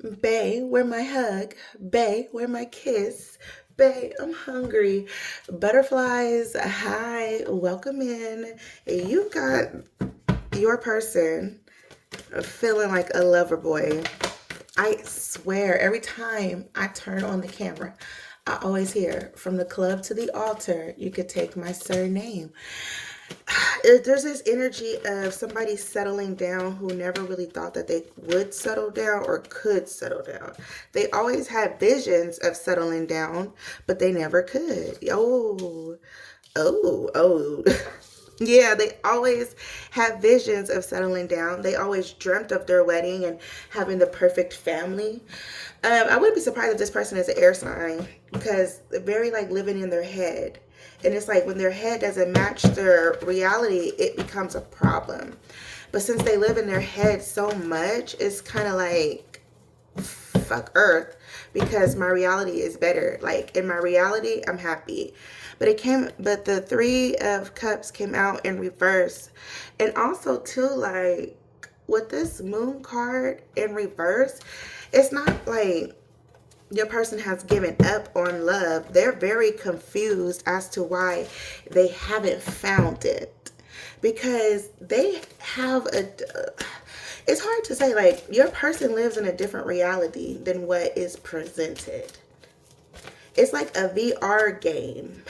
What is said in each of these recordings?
Bae, where my hug? Bae, where my kiss? Bae, I'm hungry. Butterflies, hi, welcome in. You got your person feeling like a lover boy. I swear, every time I turn on the camera, I always hear from the club to the altar, you could take my surname. There's this energy of somebody settling down who never really thought that they would settle down or could settle down. They always had visions of settling down, but they never could. Oh. Yeah, they always have visions of settling down. They always dreamt of their wedding and having the perfect family. I wouldn't be surprised if this person is an air sign because they're very like living in their head. And it's like when their head doesn't match their reality, it becomes a problem. But since they live in their head so much, it's kind of like, fuck Earth, because my reality is better. Like in my reality, I'm happy. But the Three of Cups came out in reverse. And also too, like with this Moon card in reverse, it's not like your person has given up on love. They're very confused as to why they haven't found it. Because they have a. It's hard to say, like, your person lives in a different reality than what is presented. It's like a VR game.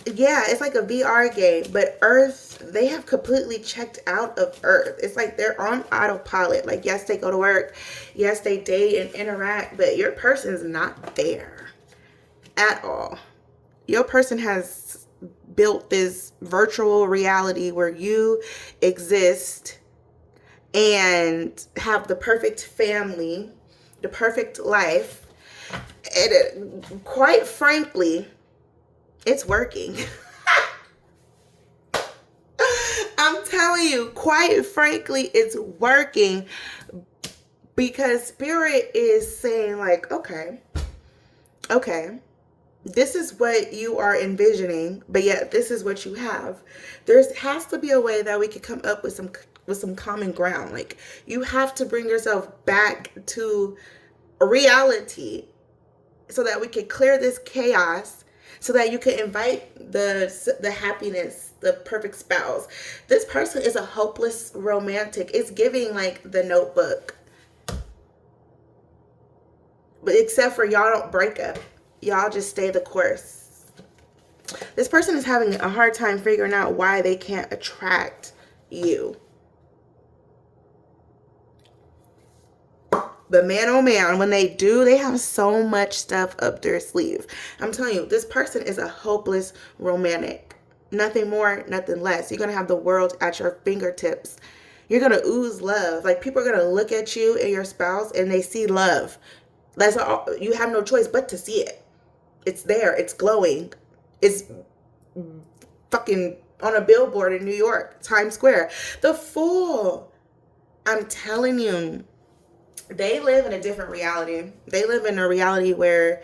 Yeah, it's like a VR game, but Earth, they have completely checked out of Earth. It's like they're on autopilot. Like, yes, they go to work. Yes, they date and interact, but your person's not there at all. Your person has built this virtual reality where you exist and have the perfect family, the perfect life. And quite frankly, it's working. I'm telling you, quite frankly, it's working because Spirit is saying like, okay, this is what you are envisioning, but yet this is what you have. There has to be a way that we can come up with some common ground. Like you have to bring yourself back to reality so that we can clear this chaos, so that you can invite the happiness, the perfect spouse. This person is a hopeless romantic. It's giving like The Notebook. But except for y'all don't break up. Y'all just stay the course. This person is having a hard time figuring out why they can't attract you. But man, oh man, when they do, they have so much stuff up their sleeve. I'm telling you, this person is a hopeless romantic. Nothing more, nothing less. You're going to have the world at your fingertips. You're going to ooze love. Like people are going to look at you and your spouse and they see love. That's all. You have no choice but to see it. It's there. It's glowing. It's fucking on a billboard in New York, Times Square. The Fool. I'm telling you. They live in a different reality. They live in a reality where,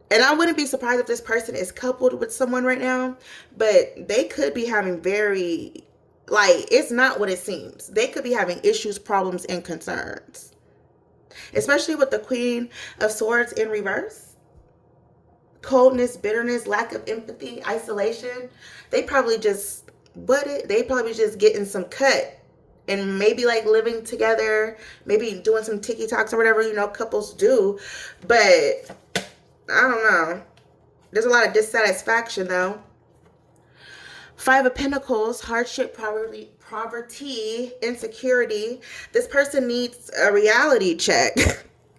and I wouldn't be surprised if this person is coupled with someone right now, but they could be having very, like, it's not what it seems. They could be having issues, problems, and concerns. Especially with the Queen of Swords in reverse. Coldness, bitterness, lack of empathy, isolation. They probably just, they probably just getting some cut. And maybe like living together, maybe doing some TikToks or whatever, couples do. But I don't know. There's a lot of dissatisfaction though. Five of Pentacles, hardship, poverty, insecurity. This person needs a reality check.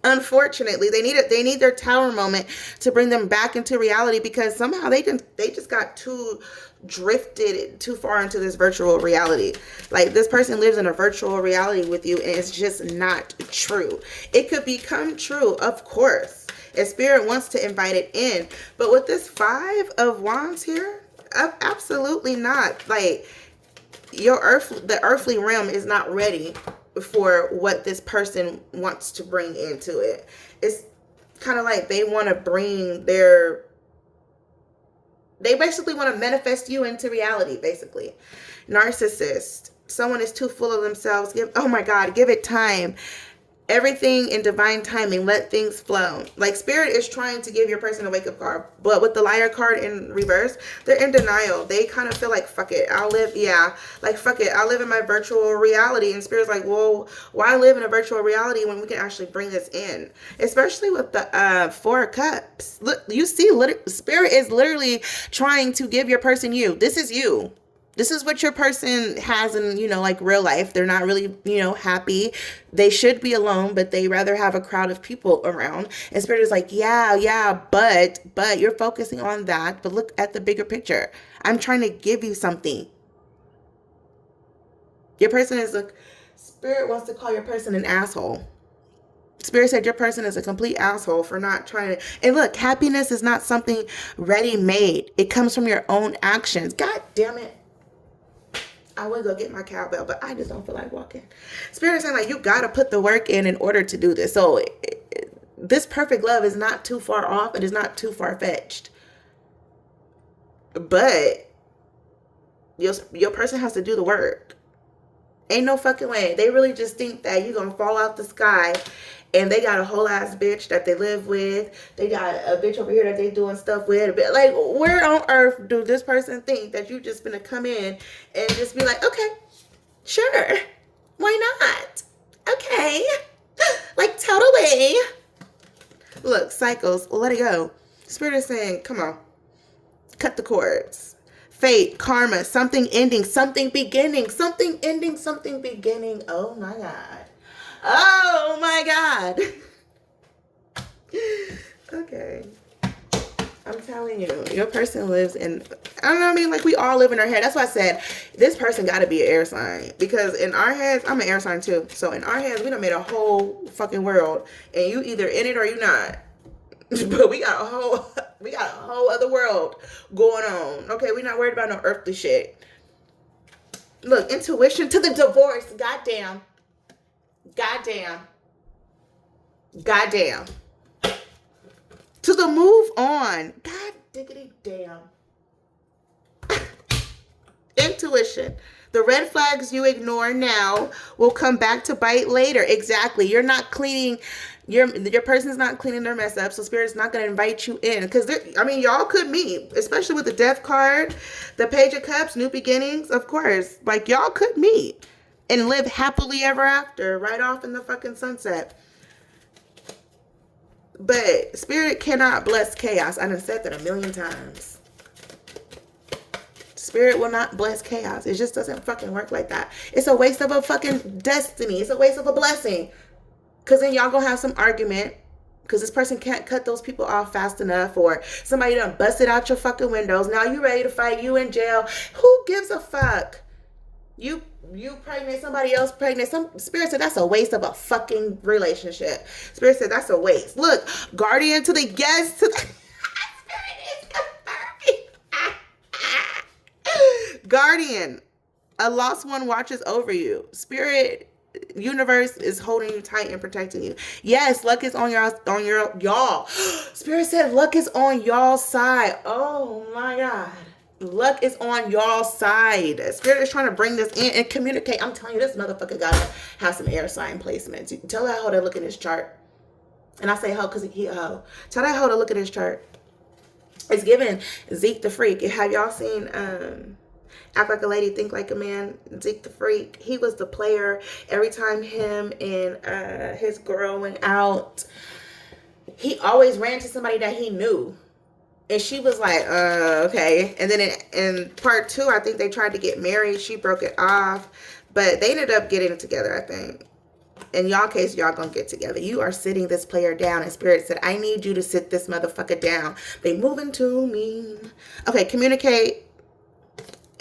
Unfortunately, they need their tower moment to bring them back into reality because somehow they just got too drifted too far into this virtual reality. Like this person lives in a virtual reality with you and it's just not true. It could become true, of course, if Spirit wants to invite it in. But with this Five of Wands here, absolutely not. Like the earthly realm is not ready for what this person wants to bring into it. It's kind of like they basically want to manifest you into reality, basically. Narcissist. Someone is too full of themselves. Give it time. Everything in divine timing. Let things flow. Like, spirit is trying to give your person a wake-up call, but with the liar card in reverse, they're in denial. They kind of feel like, fuck it, I'll live, yeah, like, fuck it, I'll live in my virtual reality. And spirit's like, well, why live in a virtual reality when we can actually bring this in? Especially with the 4 of Cups. Look, you see, spirit is literally trying to give your person you. This is you. This is what your person has in, you know, like, real life. They're not really, you know, happy. They should be alone, but they rather have a crowd of people around. And spirit is like, yeah, but you're focusing on that. But look at the bigger picture. I'm trying to give you something. Your person is spirit wants to call your person an asshole. Spirit said your person is a complete asshole for not trying to. And look, happiness is not something ready-made. It comes from your own actions. God damn it. I would go get my cowbell, but I just don't feel like walking. Spirit is saying, like, you got to put the work in order to do this. So this perfect love is not too far off. It is not too far-fetched. But your person has to do the work. Ain't no fucking way. They really just think that you're going to fall out the sky and they got a whole ass bitch that they live with. They got a bitch over here that they doing stuff with. Like, where on earth do this person think that you just gonna come in and just be like, okay, sure, why not? Okay, like, totally. Look, cycles, let it go. Spirit is saying, come on, cut the cords. Fate, karma, something ending, something beginning, something ending, something beginning. Oh my God. Oh my God. Okay. I'm telling you, your person lives in, I don't know, I mean, like, we all live in our head. That's why I said this person got to be an air sign. Because in our heads, I'm an air sign too. So in our heads, we done made a whole fucking world. And you either in it or you not. But we got a whole other world going on. Okay, we're not worried about no earthly shit. Look, intuition to the divorce. Goddamn. To the move on. God diggity damn. Intuition. The red flags you ignore now will come back to bite later. Exactly. You're not cleaning. Your person's not cleaning their mess up. So spirit's not going to invite you in. Because, I mean, y'all could meet. Especially with the death card. The page of cups. New beginnings. Of course. Like, y'all could meet. And live happily ever after. Right off in the fucking sunset. But spirit cannot bless chaos. I done said that a million times. Spirit will not bless chaos. It just doesn't fucking work like that. It's a waste of a fucking destiny. It's a waste of a blessing. Because then y'all gonna have some argument. Because this person can't cut those people off fast enough. Or somebody done busted out your fucking windows. Now you ready to fight. You in jail. Who gives a fuck? You pregnant, somebody else pregnant. Some spirit said that's a waste of a fucking relationship. Spirit said that's a waste. Look, guardian to the yes to the spirit is confirming. Guardian, a lost one watches over you. Spirit, universe is holding you tight and protecting you. Yes, luck is on y'all. Spirit said luck is on y'all's side. Oh my God. Luck is on y'all's side. Spirit is trying to bring this in and communicate. I'm telling you, this motherfucker gotta have some air sign placements. You tell that hoe to look at his chart. And I say hoe because he a hoe. Tell that hoe to look at his chart. It's given Zeke the Freak. Have y'all seen Act Like a Lady, Think Like a Man? Zeke the Freak. He was the player. Every time him and his girl went out, he always ran to somebody that he knew. And she was like, okay. And then in part 2, I think they tried to get married. She broke it off. But they ended up getting together, I think. In y'all case, y'all gonna get together. You are sitting this player down. And spirit said, I need you to sit this motherfucker down. They moving to me. Okay, communicate.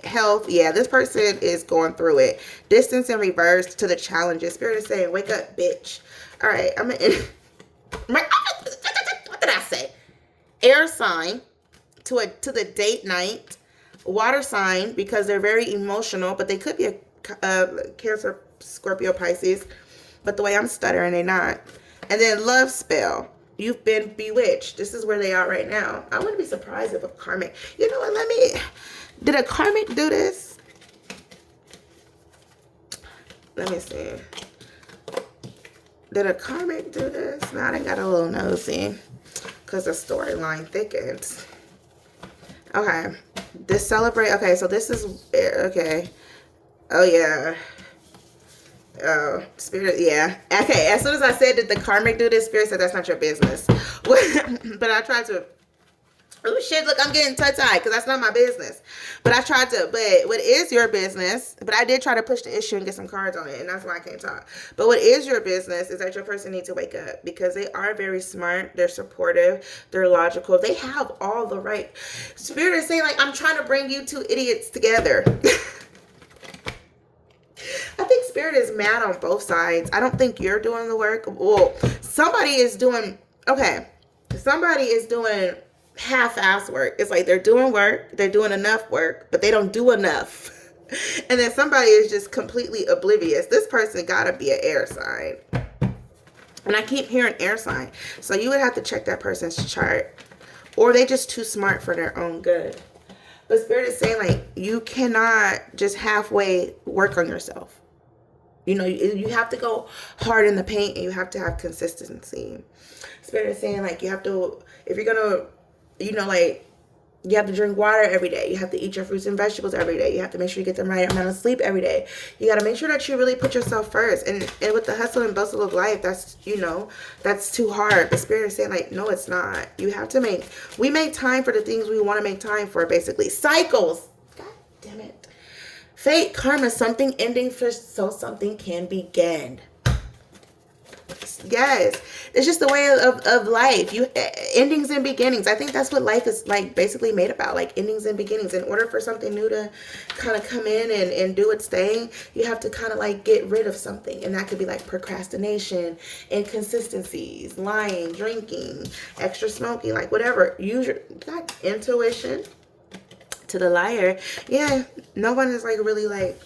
Health. Yeah, this person is going through it. Distance in reverse to the challenges. Spirit is saying, wake up, bitch. All right, I'm gonna... What did I say? Air sign to the date night. Water sign because they're very emotional, but they could be a Cancer, Scorpio, Pisces. But the way I'm stuttering, they're not. And then love spell. You've been bewitched. This is where they are right now. I wouldn't be surprised if a karmic. You know what? Did a karmic do this? Let me see. Did a karmic do this? Now I got a little nosy because the storyline thickens. Okay. This celebrate. Okay, so this is okay. Oh yeah. Oh, Spirit, yeah. Okay, as soon as I said that the karmic do this, Spirit said that's not your business. But I tried to, oh shit, look, I'm getting tongue-tied because that's not my business. But I tried to, but what is your business, but I did try to push the issue and get some cards on it, and that's why I can't talk. But what is your business is that your person needs to wake up because they are very smart, they're supportive, they're logical, they have all the right. Spirit is saying, like, I'm trying to bring you two idiots together. I think Spirit is mad on both sides. I don't think you're doing the work. Well, somebody is doing, okay, somebody is doing half-ass work. It's like they're doing work, they're doing enough work, but they don't do enough. And then somebody is just completely oblivious. This person gotta be an air sign. And I keep hearing air sign. So you would have to check that person's chart. Or they just too smart for their own good. But Spirit is saying, like, you cannot just halfway work on yourself. You know, you have to go hard in the paint and you have to have consistency. Spirit is saying, like, you have to, if you're going to, you know, like, you have to drink water every day. You have to eat your fruits and vegetables every day. You have to make sure you get the right amount of sleep every day. You got to make sure that you really put yourself first. And with the hustle and bustle of life, that's, you know, that's too hard. The Spirit is saying, like, no, it's not. You have to we make time for the things we want to make time for, basically. Cycles. God damn it. Fate, karma, something ending for so something can begin. Yes, it's just the way of life. You endings and beginnings. I think that's what life is, like, basically made about, like endings and beginnings. In order for something new to kind of come in and do its thing, you have to kind of like get rid of something, and that could be like procrastination, inconsistencies, lying, drinking, extra smoking, like whatever. Use your intuition. To the liar, yeah, no one is like really like.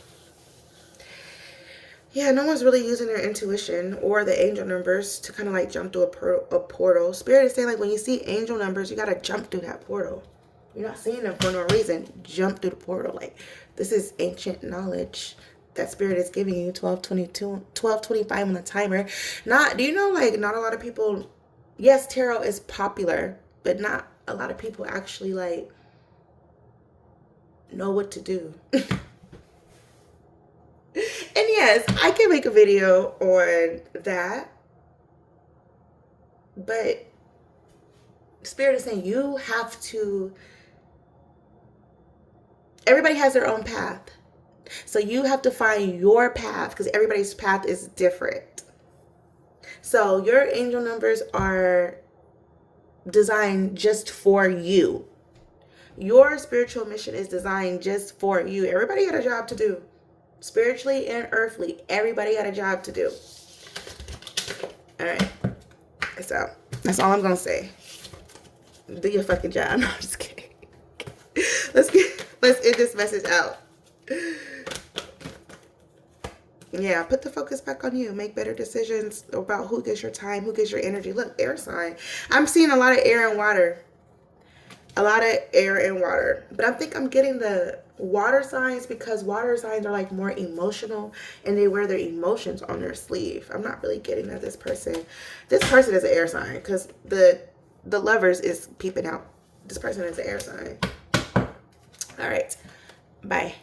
Yeah, no one's really using their intuition or the angel numbers to kind of like jump through a portal. Spirit is saying, like, when you see angel numbers, you got to jump through that portal. You're not seeing them for no reason. Jump through the portal. Like, this is ancient knowledge that Spirit is giving you. 12:25 on the timer. Do you know, like, not a lot of people, yes, tarot is popular, but not a lot of people actually, like, know what to do. And yes, I can make a video on that. But Spirit is saying you have to, everybody has their own path. So you have to find your path because everybody's path is different. So your angel numbers are designed just for you. Your spiritual mission is designed just for you. Everybody got a job to do. Spiritually and earthly, everybody got a job to do. All right. So that's all I'm gonna say. Do your fucking job. No, I'm just kidding. Let's end this message out. Yeah, put the focus back on you. Make better decisions about who gets your time, who gets your energy. Look, air sign. I'm seeing a lot of air and water. A lot of air and water. But I think I'm getting the water signs because water signs are like more emotional and they wear their emotions on their sleeve. I'm not really getting that this person is an air sign because the lovers is peeping out. This person is an air sign. All right. Bye.